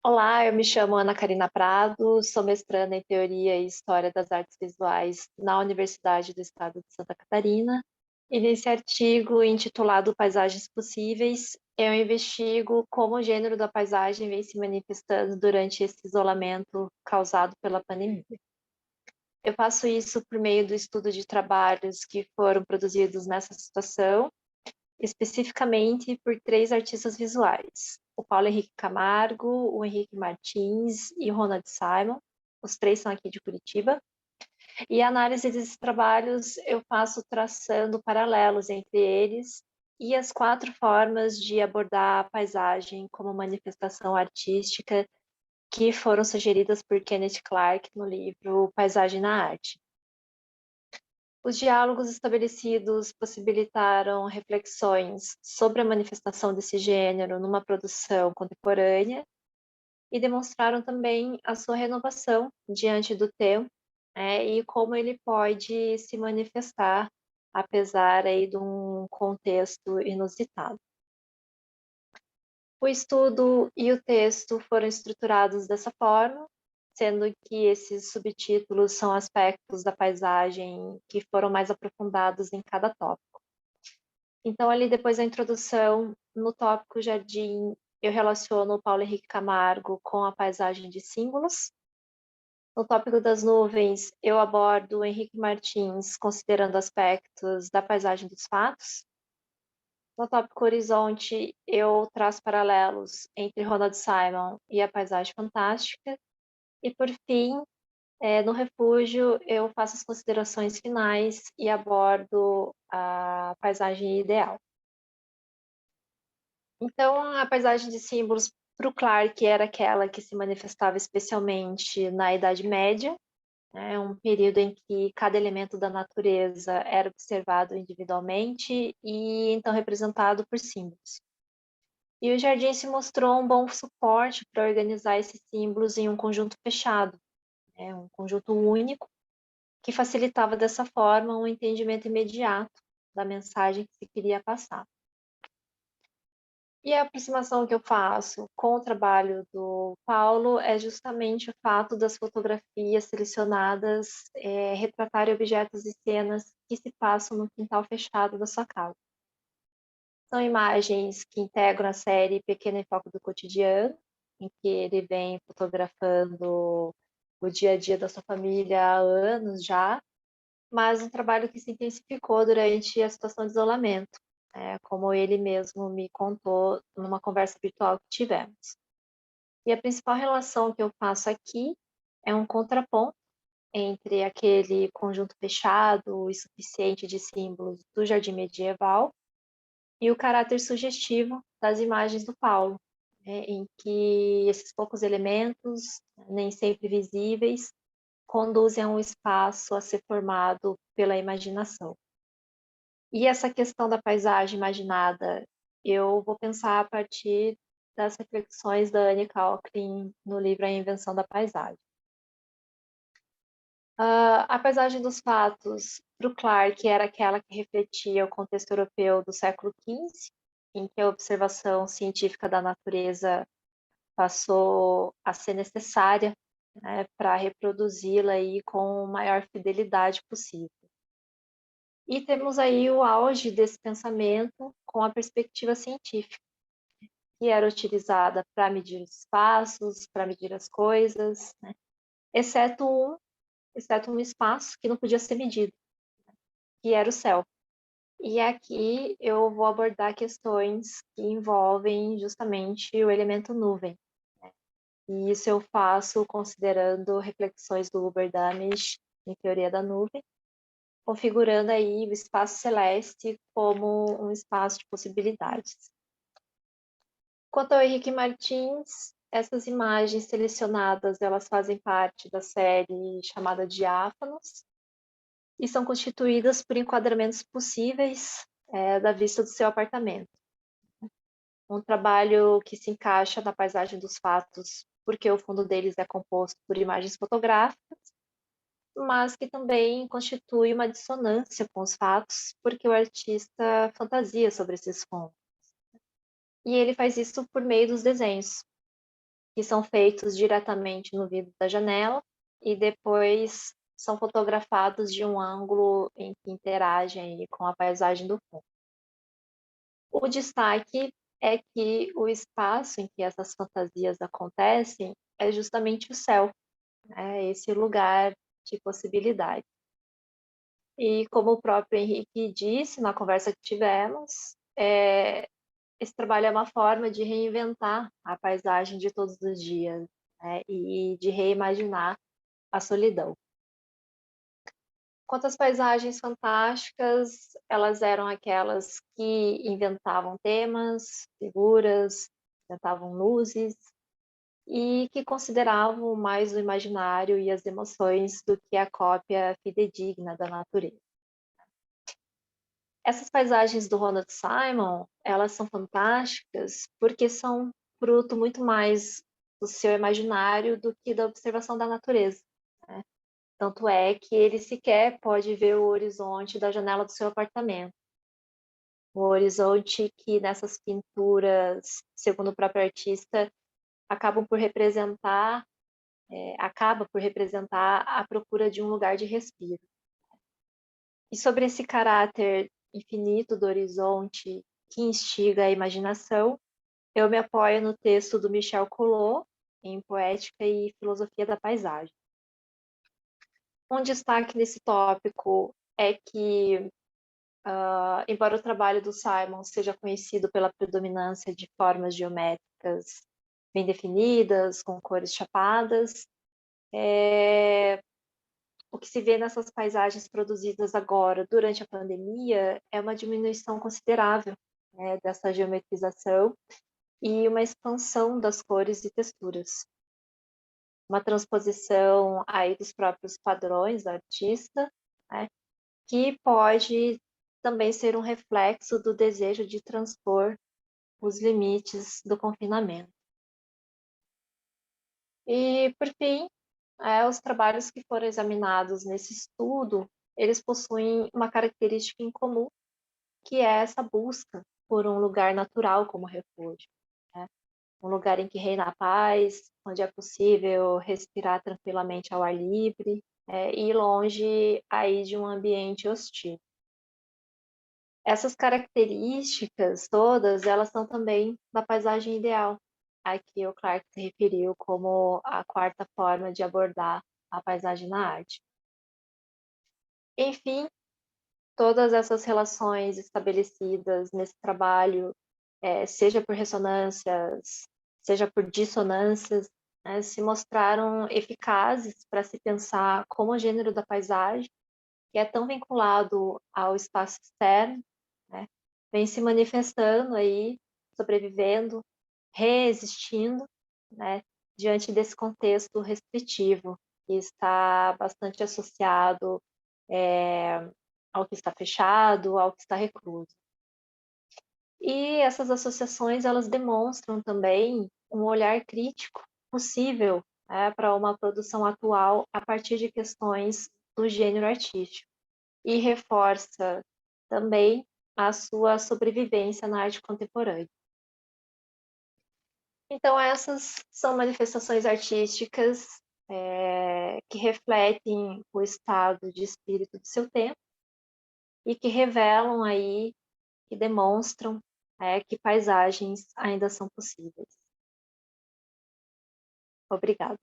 Olá, eu me chamo Ana Karina Prado, sou mestranda em Teoria e História das Artes Visuais na Universidade do Estado de Santa Catarina. E nesse artigo intitulado Paisagens Possíveis, eu investigo como o gênero da paisagem vem se manifestando durante esse isolamento causado pela pandemia. Eu faço isso por meio do estudo de trabalhos que foram produzidos nessa situação, especificamente por três artistas visuais: o Paulo Henrique Camargo, o Henrique Martins e o Ronald Simon. Os três são aqui de Curitiba. E a análise desses trabalhos eu faço traçando paralelos entre eles e as quatro formas de abordar a paisagem como manifestação artística que foram sugeridas por Kenneth Clark no livro Paisagem na Arte. Os diálogos estabelecidos possibilitaram reflexões sobre a manifestação desse gênero numa produção contemporânea e demonstraram também a sua renovação diante do tempo, né, e como ele pode se manifestar apesar aí de um contexto inusitado. O estudo e o texto foram estruturados dessa forma, sendo que esses subtítulos são aspectos da paisagem que foram mais aprofundados em cada tópico. Então, ali depois da introdução, no tópico jardim, eu relaciono o Paulo Henrique Camargo com a paisagem de símbolos. No tópico das nuvens, eu abordo o Henrique Martins, considerando aspectos da paisagem dos fatos. No tópico horizonte, eu traço paralelos entre Ronald Simon e a paisagem fantástica. E, por fim, no refúgio, eu faço as considerações finais e abordo a paisagem ideal. Então, a paisagem de símbolos para o Clarke era aquela que se manifestava especialmente na Idade Média, né, um período em que cada elemento da natureza era observado individualmente e então representado por símbolos. E o jardim se mostrou um bom suporte para organizar esses símbolos em um conjunto fechado, né, um conjunto único, que facilitava dessa forma um entendimento imediato da mensagem que se queria passar. E a aproximação que eu faço com o trabalho do Paulo é justamente o fato das fotografias selecionadas retratarem objetos e cenas que se passam no quintal fechado da sua casa. São imagens que integram a série Pequeno Enfoque do Cotidiano, em que ele vem fotografando o dia a dia da sua família há anos já, mas um trabalho que se intensificou durante a situação de isolamento, como ele mesmo me contou numa conversa virtual que tivemos. E a principal relação que eu faço aqui é um contraponto entre aquele conjunto fechado e suficiente de símbolos do jardim medieval e o caráter sugestivo das imagens do Paulo, né, em que esses poucos elementos, nem sempre visíveis, conduzem a um espaço a ser formado pela imaginação. E essa questão da paisagem imaginada, eu vou pensar a partir das reflexões da Anne Kaufman no livro A Invenção da Paisagem. A paisagem dos fatos, para o Clarke, era aquela que refletia o contexto europeu do século XV, em que a observação científica da natureza passou a ser necessária, né, para reproduzi-la aí com maior fidelidade possível. E temos aí o auge desse pensamento com a perspectiva científica, que era utilizada para medir os espaços, para medir as coisas, né? exceto, um, exceto um espaço que não podia ser medido, que era o céu. E aqui eu vou abordar questões que envolvem justamente o elemento nuvem. E isso eu faço considerando reflexões do Hubert Damisch em Teoria da Nuvem, configurando aí o espaço celeste como um espaço de possibilidades. Quanto ao Henrique Martins, essas imagens selecionadas, elas fazem parte da série chamada Diáfanos e são constituídas por enquadramentos possíveis da vista do seu apartamento. Um trabalho que se encaixa na paisagem dos fatos, porque o fundo deles é composto por imagens fotográficas, mas que também constitui uma dissonância com os fatos, porque o artista fantasia sobre esses fundos. E ele faz isso por meio dos desenhos. que são feitos diretamente no vidro da janela e depois são fotografados de um ângulo em que interagem com a paisagem do fundo. O destaque é que o espaço em que essas fantasias acontecem é justamente o céu, né? Esse lugar de possibilidade. E como o próprio Henrique disse na conversa que tivemos, esse trabalho é uma forma de reinventar a paisagem de todos os dias, né? E de reimaginar a solidão. Quanto às paisagens fantásticas, elas eram aquelas que inventavam temas, figuras, inventavam luzes e que consideravam mais o imaginário e as emoções do que a cópia fidedigna da natureza. Essas paisagens do Ronald Simon, elas são fantásticas porque são fruto muito mais do seu imaginário do que da observação da natureza, né? Tanto é que ele sequer pode ver o horizonte da janela do seu apartamento. O horizonte que nessas pinturas, segundo o próprio artista, acaba por representar a procura de um lugar de respiro. E sobre esse caráter infinito do horizonte que instiga a imaginação, eu me apoio no texto do Michel Collot, em Poética e Filosofia da Paisagem. Um destaque nesse tópico é que, embora o trabalho do Simon seja conhecido pela predominância de formas geométricas bem definidas, com cores chapadas, o que se vê nessas paisagens produzidas agora, durante a pandemia, é uma diminuição considerável, né, dessa geometrização e uma expansão das cores e texturas. Uma transposição aí dos próprios padrões do artista, né, que pode também ser um reflexo do desejo de transpor os limites do confinamento. E, por fim, os trabalhos que foram examinados nesse estudo, eles possuem uma característica em comum, que é essa busca por um lugar natural como refúgio, né? Um lugar em que reina a paz, onde é possível respirar tranquilamente ao ar livre, e longe aí de um ambiente hostil. Essas características todas, elas são também da paisagem ideal, a que o Clarke se referiu como a quarta forma de abordar a paisagem na arte. Enfim, todas essas relações estabelecidas nesse trabalho, seja por ressonâncias, seja por dissonâncias, né, se mostraram eficazes para se pensar como o gênero da paisagem, que é tão vinculado ao espaço externo, né, vem se manifestando aí, sobrevivendo, reexistindo, né, diante desse contexto restritivo, que está bastante associado ao que está fechado, ao que está recluso. E essas associações, elas demonstram também um olhar crítico possível, né, para uma produção atual a partir de questões do gênero artístico e reforça também a sua sobrevivência na arte contemporânea. Então, essas são manifestações artísticas que refletem o estado de espírito do seu tempo e que revelam aí, que demonstram que paisagens ainda são possíveis. Obrigada.